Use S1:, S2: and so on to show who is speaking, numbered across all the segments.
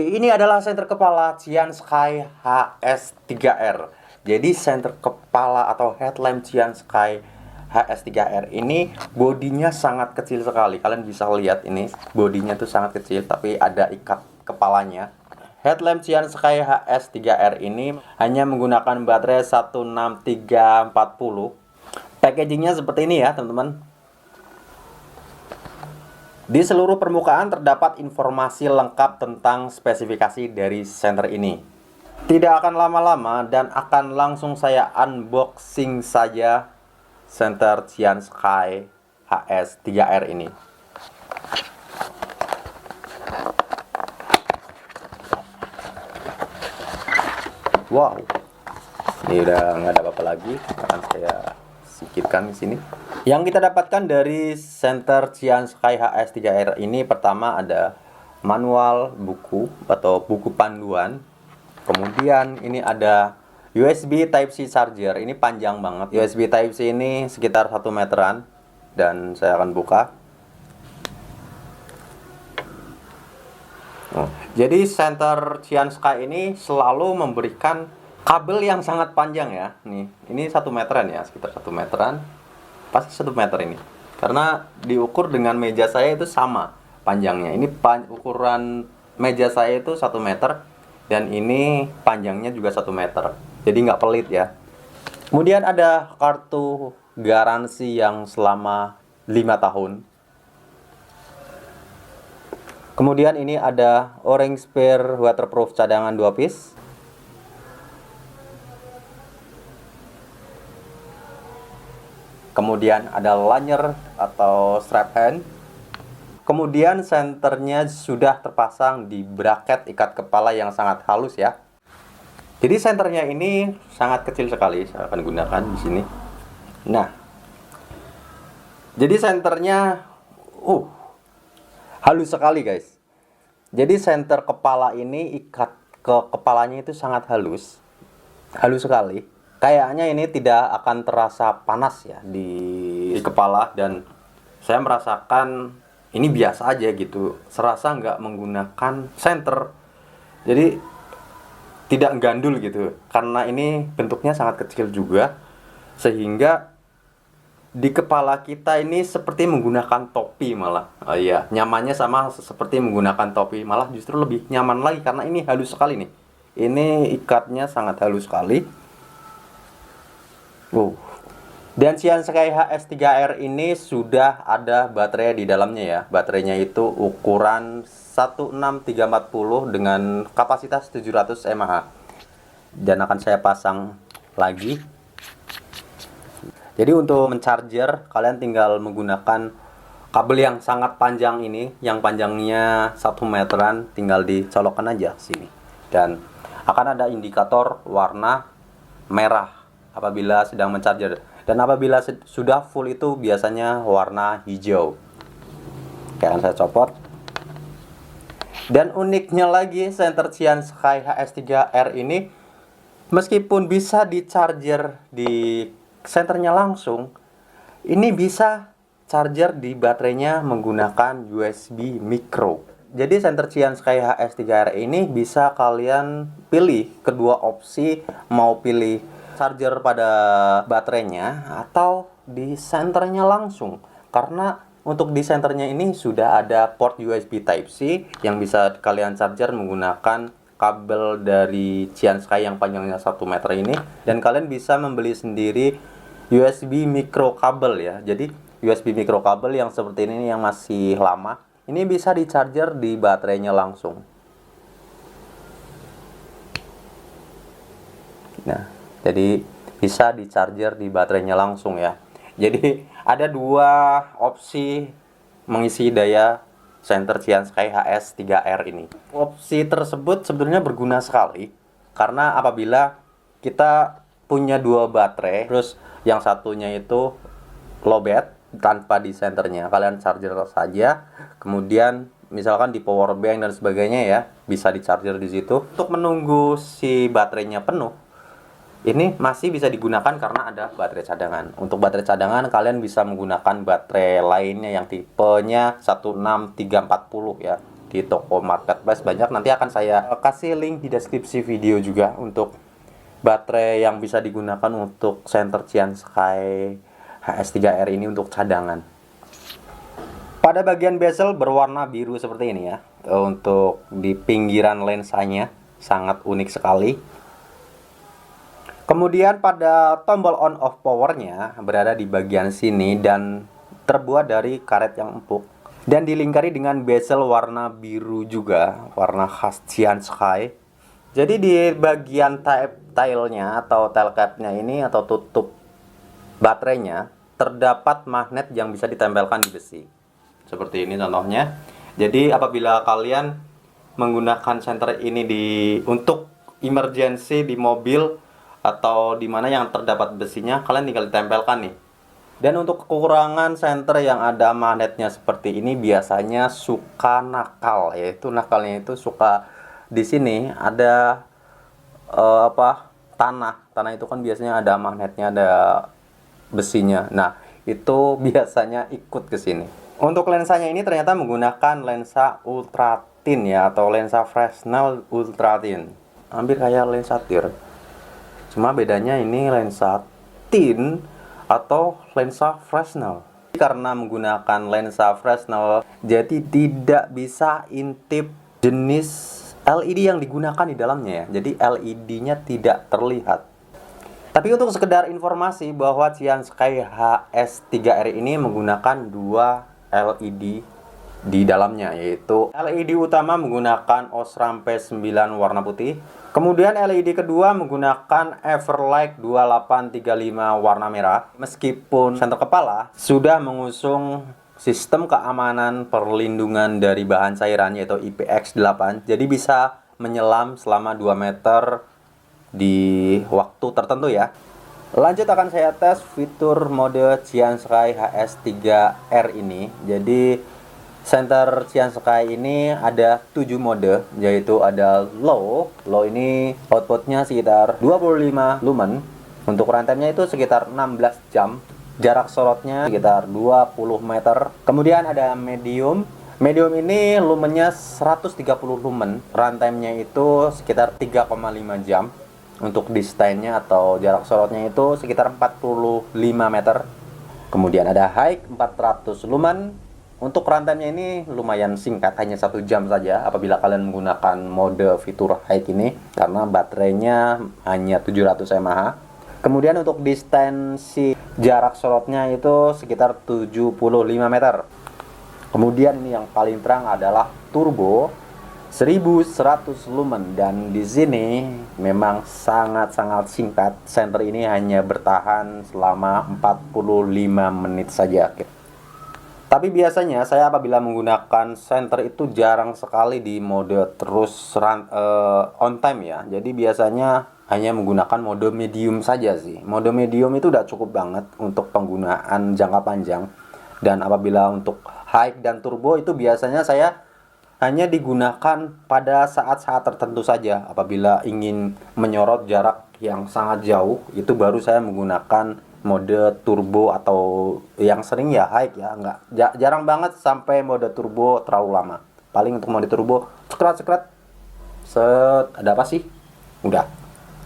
S1: ini adalah senter kepala Ciansky HS3R. Jadi senter kepala atau headlamp Ciansky HS3R ini bodinya sangat kecil sekali. Kalian bisa lihat ini, bodinya tuh sangat kecil tapi ada ikat kepalanya. Headlamp Ciansky HS3R ini hanya menggunakan baterai 16340. Packagingnya seperti ini ya, teman-teman. Di seluruh permukaan terdapat informasi lengkap tentang spesifikasi dari senter ini. Tidak akan lama-lama dan akan langsung saya unboxing saja senter Ciansky HS3R ini. Wow, ini udah nggak ada apa-apa lagi, akan saya sikitkan di sini. Yang kita dapatkan dari senter Ciansky HS3R ini pertama ada manual buku atau buku panduan. Kemudian ini ada USB Type-C charger. Ini panjang banget. USB Type-C ini sekitar 1 meteran dan saya akan buka. Jadi senter Ciansky ini selalu memberikan kabel yang sangat panjang ya. Nih, ini 1 meteran ya, sekitar 1 meteran. Pasti 1 meter ini. Karena diukur dengan meja saya itu sama panjangnya. Ini ukuran meja saya itu 1 meter dan ini panjangnya juga 1 meter. Jadi nggak pelit ya. Kemudian ada kartu garansi yang selama 5 tahun. Kemudian ini ada orange spare waterproof cadangan 2 piece. Kemudian ada lanyard atau strap hand. Kemudian senternya sudah terpasang di bracket ikat kepala yang sangat halus ya. Jadi senternya ini sangat kecil sekali, saya akan gunakan di sini. Nah, jadi senternya halus sekali guys. Jadi senter kepala ini ikat ke kepalanya itu sangat halus sekali. Kayaknya ini tidak akan terasa panas ya di kepala dan saya merasakan ini biasa aja gitu. Serasa nggak menggunakan senter. Jadi tidak gandul gitu. Karena ini bentuknya sangat kecil juga sehingga di kepala kita ini seperti menggunakan topi malah. Oh iya, nyamannya sama seperti menggunakan topi, malah justru lebih nyaman lagi karena ini halus sekali nih. Ini ikatnya sangat halus sekali. Dan Ciansky HS3R ini sudah ada baterai di dalamnya ya. Baterainya itu ukuran 16340 dengan kapasitas 700 mAh. Dan akan saya pasang lagi. Jadi untuk mencharger kalian tinggal menggunakan kabel yang sangat panjang ini, yang panjangnya 1 meteran, tinggal dicolokkan aja sini. Dan akan ada indikator warna merah apabila sedang mencharger, dan apabila sudah full itu biasanya warna hijau. Oke, akan saya copot. Dan uniknya lagi senter Ciansky HS3R ini meskipun bisa di charger di senternya langsung, ini bisa charger di baterainya menggunakan USB micro. Jadi senter Ciansky HS3R ini bisa kalian pilih kedua opsi, mau pilih charger pada baterainya atau di senternya langsung. Karena untuk di senternya ini sudah ada port USB Type-C yang bisa kalian charger menggunakan kabel dari Ciansky yang panjangnya 1 meter ini, dan kalian bisa membeli sendiri USB micro kabel ya. Jadi USB micro kabel yang seperti ini yang masih lama, ini bisa di charger di baterainya langsung. Nah, jadi bisa di charger di baterainya langsung ya. Jadi ada dua opsi mengisi daya senter Ciansky HS3R ini. Opsi tersebut sebenarnya berguna sekali karena apabila kita punya 2 baterai, terus yang satunya itu lowbat tanpa di senternya, kalian charger saja, kemudian misalkan di power bank dan sebagainya ya, bisa di charger di situ. Untuk menunggu si baterainya penuh, ini masih bisa digunakan karena ada baterai cadangan. Untuk baterai cadangan kalian bisa menggunakan baterai lainnya yang tipenya 16340 ya. di toko marketplace banyak. Nanti akan saya kasih link di deskripsi video juga untuk baterai yang bisa digunakan untuk senter Qiansky HS3R ini untuk cadangan. Pada bagian bezel berwarna biru seperti ini ya. Untuk di pinggiran lensanya sangat unik sekali. Kemudian pada tombol on off powernya berada di bagian sini dan terbuat dari karet yang empuk dan dilingkari dengan bezel warna biru juga, warna khas Qiansky. Jadi di bagian tailnya atau tail capnya ini atau tutup baterainya terdapat magnet yang bisa ditempelkan di besi. Seperti ini contohnya. Jadi apabila kalian menggunakan senter ini untuk emergency di mobil atau di mana yang terdapat besinya, kalian tinggal ditempelkan nih. Dan untuk kekurangan senter yang ada magnetnya seperti ini biasanya suka nakal, yaitu nakalnya itu suka di sini ada tanah itu kan biasanya ada magnetnya, ada besinya. Nah, itu biasanya ikut ke sini. Untuk lensanya ini ternyata menggunakan lensa ultra thin ya, atau lensa Fresnel ultra thin. Hampir kayak lensa tir. Cuma bedanya ini lensa thin atau lensa Fresnel. Karena menggunakan lensa Fresnel, jadi tidak bisa intip jenis LED yang digunakan di dalamnya ya. Jadi LED-nya tidak terlihat. Tapi untuk sekedar informasi bahwa Qiansky HS3R ini menggunakan dua LED di dalamnya, yaitu LED utama menggunakan Osram P9 warna putih. Kemudian LED kedua menggunakan Everlight 2835 warna merah. Meskipun senter kepala sudah mengusung sistem keamanan perlindungan dari bahan cairan yaitu IPX8, jadi bisa menyelam selama 2 meter di waktu tertentu ya. Lanjut akan saya tes fitur mode Qiansky HS3R ini. Jadi senter Qiansky ini ada 7 mode, yaitu ada low ini outputnya sekitar 25 lumen. Untuk runtime-nya itu sekitar 16 jam. Jarak sorotnya sekitar 20 meter. Kemudian ada medium ini lumennya 130 lumen. Runtime-nya itu sekitar 3,5 jam. Untuk distance-nya atau jarak sorotnya itu sekitar 45 meter. Kemudian ada high 400 lumen. Untuk runtime-nya ini lumayan singkat, hanya 1 jam saja apabila kalian menggunakan mode fitur high ini, karena baterainya hanya 700 mAh. Kemudian untuk distansi jarak sorotnya itu sekitar 75 meter. Kemudian ini yang paling terang adalah turbo 1100 lumen, dan di sini memang sangat-sangat singkat. Senter ini hanya bertahan selama 45 menit saja. Tapi biasanya saya apabila menggunakan senter itu jarang sekali di mode terus on time ya. Jadi biasanya hanya menggunakan mode medium saja sih. Mode medium itu udah cukup banget untuk penggunaan jangka panjang. Dan apabila untuk high dan turbo itu biasanya saya hanya digunakan pada saat-saat tertentu saja. Apabila ingin menyorot jarak yang sangat jauh, itu baru saya menggunakan mode turbo, atau yang sering ya high ya, jarang banget sampai mode turbo terlalu lama. Paling untuk mode turbo sekret ada apa sih, udah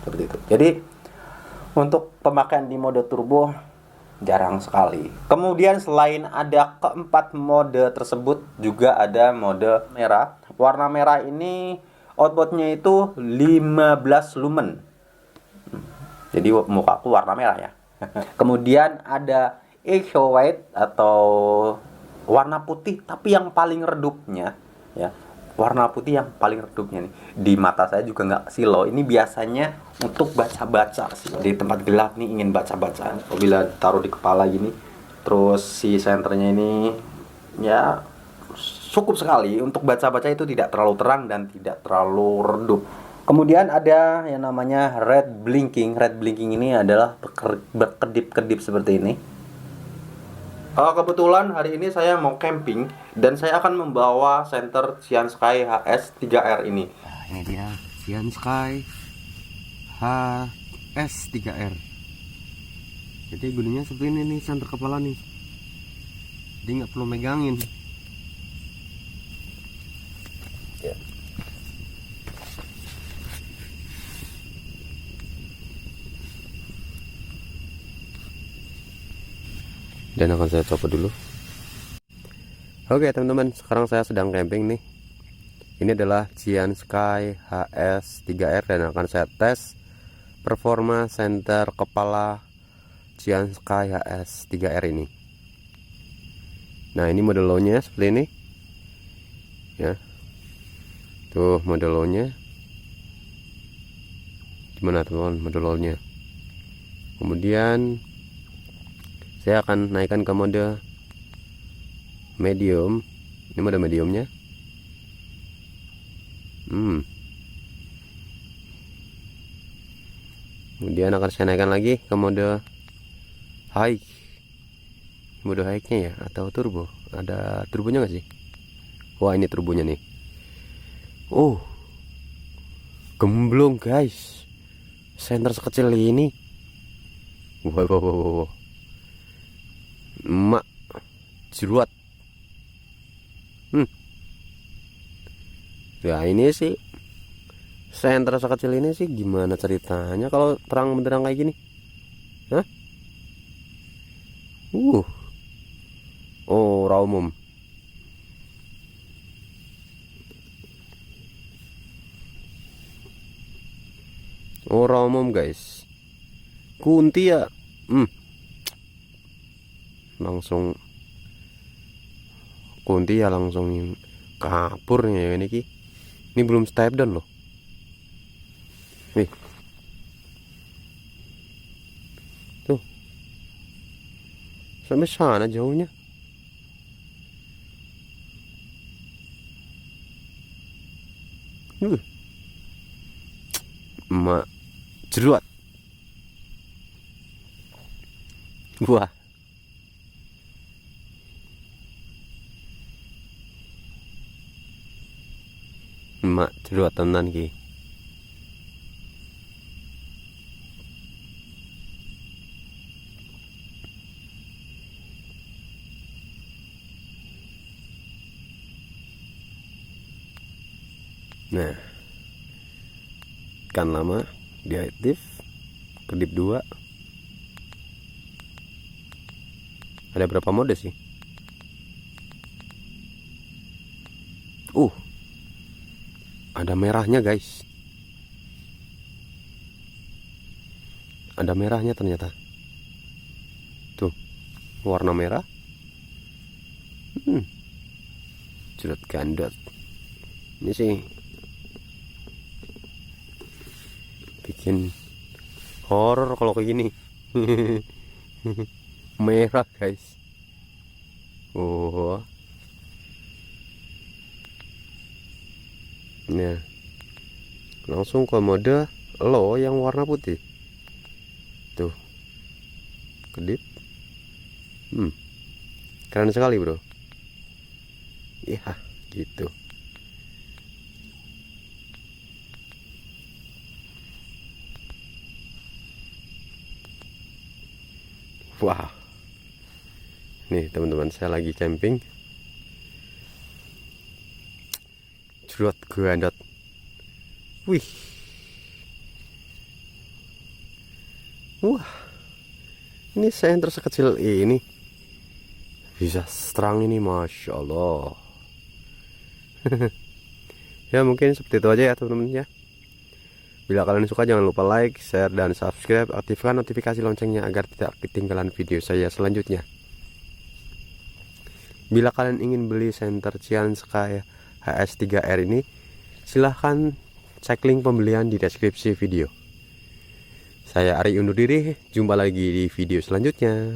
S1: seperti itu. Jadi untuk pemakaian di mode turbo jarang sekali. Kemudian selain ada keempat mode tersebut, juga ada mode merah. Warna merah ini outputnya itu 15 lumen. Jadi mukaku warna merah ya. Kemudian ada eco white atau warna putih tapi yang paling redupnya ya. Warna putih yang paling redupnya nih. Di mata saya juga nggak silo. Ini biasanya untuk baca-baca sih. Di tempat gelap nih ingin baca-baca. Apabila taruh di kepala gini, terus si senternya ini ya cukup sekali untuk baca-baca, itu tidak terlalu terang dan tidak terlalu redup. Kemudian ada yang namanya red blinking. Red blinking ini adalah berkedip-kedip seperti ini. Kebetulan hari ini saya mau camping dan saya akan membawa senter Qiansky HS3R ini.
S2: Nah, ini dia Qiansky HS3R. Jadi gunanya seperti ini nih, senter kepala nih. Jadi nggak perlu megangin. dan akan saya copot dulu. Oke teman-teman, sekarang saya sedang camping nih. Ini adalah Ciansky HS3R dan akan saya tes performa senter kepala Ciansky HS3R ini. Nah, ini model low-nya seperti ini ya. Tuh model low-nya. Gimana teman-teman model low-nya? Kemudian saya akan naikkan ke mode medium. Ini mode mediumnya. Kemudian akan saya naikkan lagi ke mode high. Mode high-nya ya, atau turbo. Ada turbonya nggak sih? Wah, ini turbonya nih. Oh, gemblong guys. Senter sekecil ini. Wow. Emak jeruat. Ya ini sih senter sekecil ini sih gimana ceritanya kalau terang benderang kayak gini? Hah? Oh, raw umum. Oh, raw umum guys. Kunti ya. Langsung kunti ya, langsung kapur ya ini ki. Ini belum step down loh. Nih. Tuh. Sampai sana jauhnya. Emak jeruat. Wah. Emak jeruat tenan ki. Nah, kan lama diaktif, kedip 2. Ada berapa mode sih? Ada merahnya guys. Ada merahnya ternyata. Tuh, warna merah. Jerat gandot. Ini sih bikin horor kalau kayak gini. Merah guys. Oh. Nah, langsung ke mode low yang warna putih. Tuh, kedip. Keren sekali bro. Ya gitu. Wah, nih teman-teman, saya lagi camping. Jeruat gandot. Wih. Wah. Ini senter sekecil ini bisa terang ini, masya Allah. Ya mungkin seperti itu aja ya teman-teman ya. Bila kalian suka jangan lupa like, share, dan subscribe. Aktifkan notifikasi loncengnya agar tidak ketinggalan video saya selanjutnya. Bila kalian ingin beli senter Ciansky HS3R ini, silahkan cek link pembelian di deskripsi video. Saya Ari undur diri, jumpa lagi di video selanjutnya.